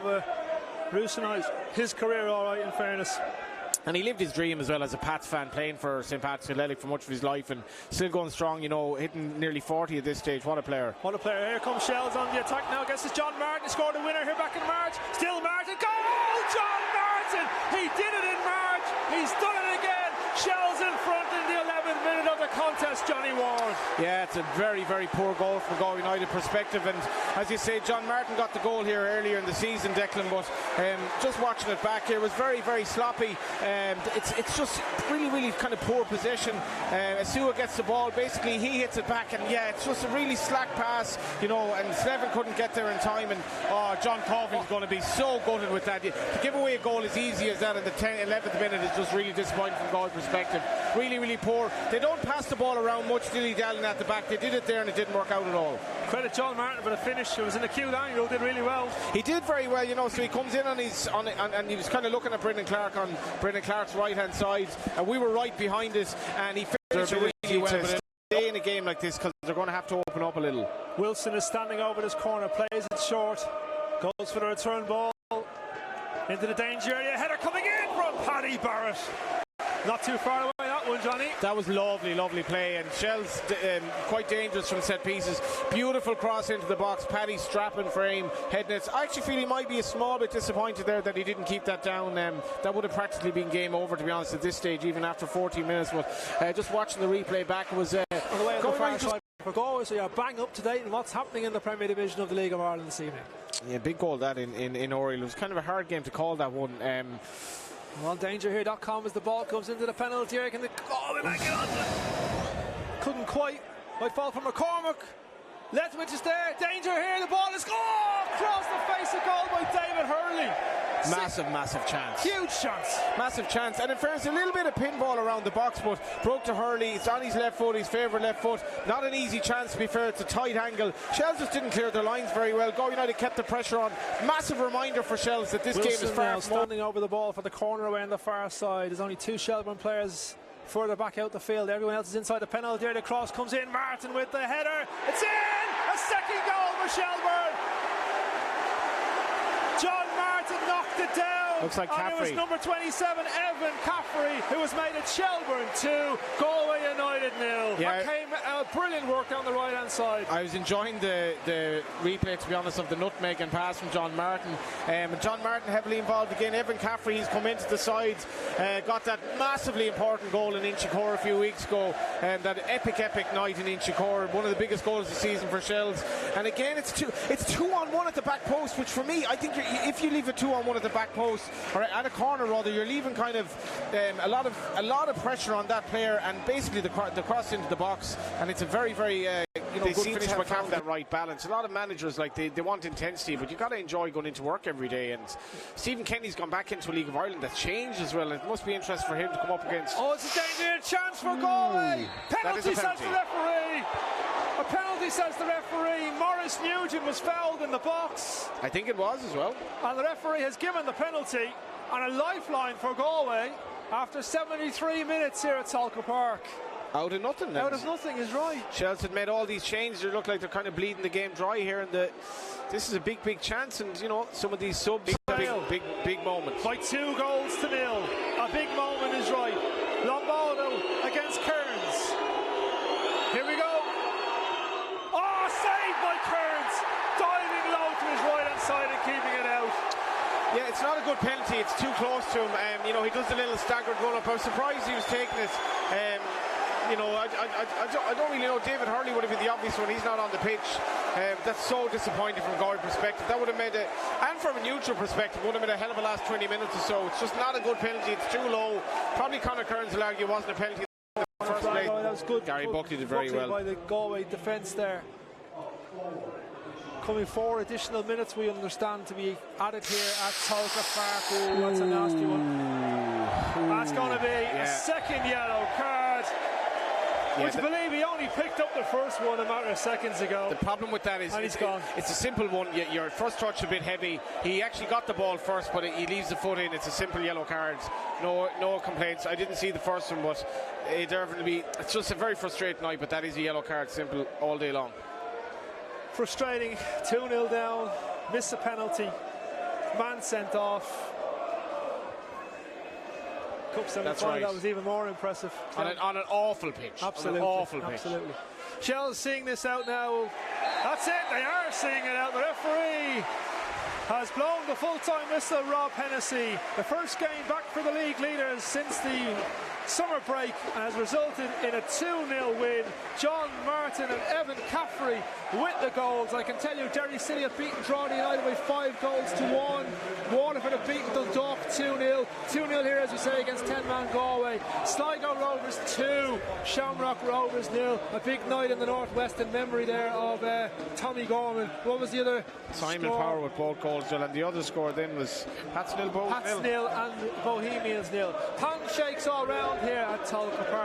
revolutionised his career all right, in fairness. And he lived his dream as well as a Pats fan, playing for St. Patrick's Athletic for much of his life and still going strong, you know, hitting nearly 40 at this stage. What a player. What a player. Here comes Shels on the attack now against John Martin. He scored a winner here back in March. Still Martin. Goal! John Martin! He did it in March. He's done it again. Shels in front in the 11th minute of the contest, Johnny Ward. Yeah, it's a very, very poor goal from Galway United perspective. And as you say, John Martin got the goal here earlier in the season, Declan, but just watching it back here, it was very, very sloppy. It's just really, really kind of poor possession. Asua gets the ball, basically he hits it back, and yeah, it's just a really slack pass, you know, and Slevin couldn't get there in time. And John Coughlin's going to be so gutted with that. To give away a goal as easy as that in the 11th minute is just really disappointing from Galway perspective. Really, really poor. They don't pass the ball around much, dilly-dallying at the back. They did it there and it didn't work out at all. Credit John Martin for the finish. It was an acute angle, did really well. He did very well, you know, so he comes in and he was kind of looking at Brendan Clark on Brendan Clark's right hand side, and we were right behind it, and he finished it really well. But stay in a game like this because they're going to have to open up a little. Wilson is standing over this corner, plays it short, goes for the return ball into the danger area. Header coming in from Paddy Barrett. Not too far away, that one, Johnny. That was lovely, lovely play, and Shels quite dangerous from set pieces. Beautiful cross into the box. Paddy strapping frame, head nets. I actually feel he might be a small bit disappointed there that he didn't keep that down. That would have practically been game over, to be honest, at this stage, even after 14 minutes. But just watching the replay back was for Galway, so you're bang up to date in what's happening in the Premier Division of the League of Ireland this evening. Yeah, big goal that in Oriel. It was kind of a hard game to call, that one. Well, danger here.com as the ball comes into the penalty area. Can the goal back on? Couldn't quite. Might fall from McCormick. Lethwich is there. Danger here. The ball is across the face of goal by David Hurley. Massive chance. Huge chance. Massive chance. And in fairness, a little bit of pinball around the box, but broke to Hurley. It's on his left foot, his favourite left foot. Not an easy chance, to be fair. It's a tight angle. Shels just didn't clear their lines very well. Galway United kept the pressure on. Massive reminder for Shels that this Wilson game is far now from standing over the ball for the corner away on the far side. There's only two Shelbourne players further back out the field. Everyone else is inside the penalty area. The cross comes in. Martin with the header. It's in! A second goal for Shelbourne. John Martin knocked it down. Looks like Caffrey. And it was number 27, Evan Caffrey, who was made at Shelbourne 2, Galway United 0. Yeah. That came brilliant work down the right hand side. I was enjoying the replay, to be honest, of the nutmeg and pass from John Martin. John Martin heavily involved again. Evan Caffrey, he's come into the sides, got that massively important goal in Inchicore a few weeks ago, that epic night in Inchicore, one of the biggest goals of the season for Shels. And again, it's 2-on-1 at the back post, which for me, I think if you leave a 2-on-1 at the back post, or at a corner rather, you're leaving kind of a lot of pressure on that player, and basically the cross into the box, and it's a very good finish by Caffrey. That right balance. A lot of managers, like, they want intensity, but you got to enjoy going into work every day. And Stephen Kenny's gone back into a League of Ireland that's changed as well. It must be interesting for him to come up against. Oh, it's a dangerous chance for Galway. Penalty, says the referee. A penalty, says the referee. Maurice Nugent was fouled in the box. I think it was as well. And the referee has given the penalty, and a lifeline for Galway after 73 minutes here at Tolka Park. Out of nothing then. Out of nothing is right. Shels had made all these changes. They look like they're kind of bleeding the game dry here, and this is a big chance, and you know, some of these subs, big moments. By 2 goals to 0. A big moment is right. Lombardo against Kearns. Here we go. Oh, saved by Kearns. Diving low to his right hand side and keeping it out. Yeah, it's not a good penalty. It's too close to him. You know, he does a little staggered run up. I was surprised he was taking it. You know, I don't really know. David Hurley would have been the obvious one. He's not on the pitch. That's so disappointing from a Galway perspective. That would have made and from a neutral perspective, would have made a hell of a last 20 minutes or so. It's just not a good penalty. It's too low. Probably Conor Kearns will argue it wasn't a penalty. First play. That was good. Gary Buckley did very well by the Galway defence there. Coming 4 additional minutes, we understand, to be added here at Tolka Park. Oh, that's a nasty one. That's going to be a second yellow card. Would you believe he only picked up the first one a matter of seconds ago? The problem with that is he's gone. It's a simple one. Your first touch a bit heavy. He actually got the ball first, but he leaves the foot in. It's a simple yellow card. No complaints. I didn't see the first one, but it's just a very frustrating night. But that is a yellow card, simple, all day long. Frustrating. 2-0 down. Miss a penalty. Man sent off. Cup semi-final, right. that was even more impressive. On an awful pitch. Absolutely. On an awful pitch. Absolutely. Shels seeing this out now. That's it, they are seeing it out. The referee has blown the full-time whistle, Rob Hennessy. The first game back for the league leaders since the summer break and has resulted in a 2-0 win. John Martin and Evan Caffrey with the goals. I can tell you Derry City have beaten Drogheda United by 5 goals to 1. Waterford have beaten Dundalk 2-0. 2-0 here, as we say, against 10-man Galway. Sligo Rovers 2, Shamrock Rovers 0. A big night in the northwest in memory there of Tommy Gorman. What was the other Simon score? Power with both goals, Jill, and the other score then was Pats nil, Bohs Pats nil. 0 and Bohemians 0. Handshakes all round here at Tolka Park.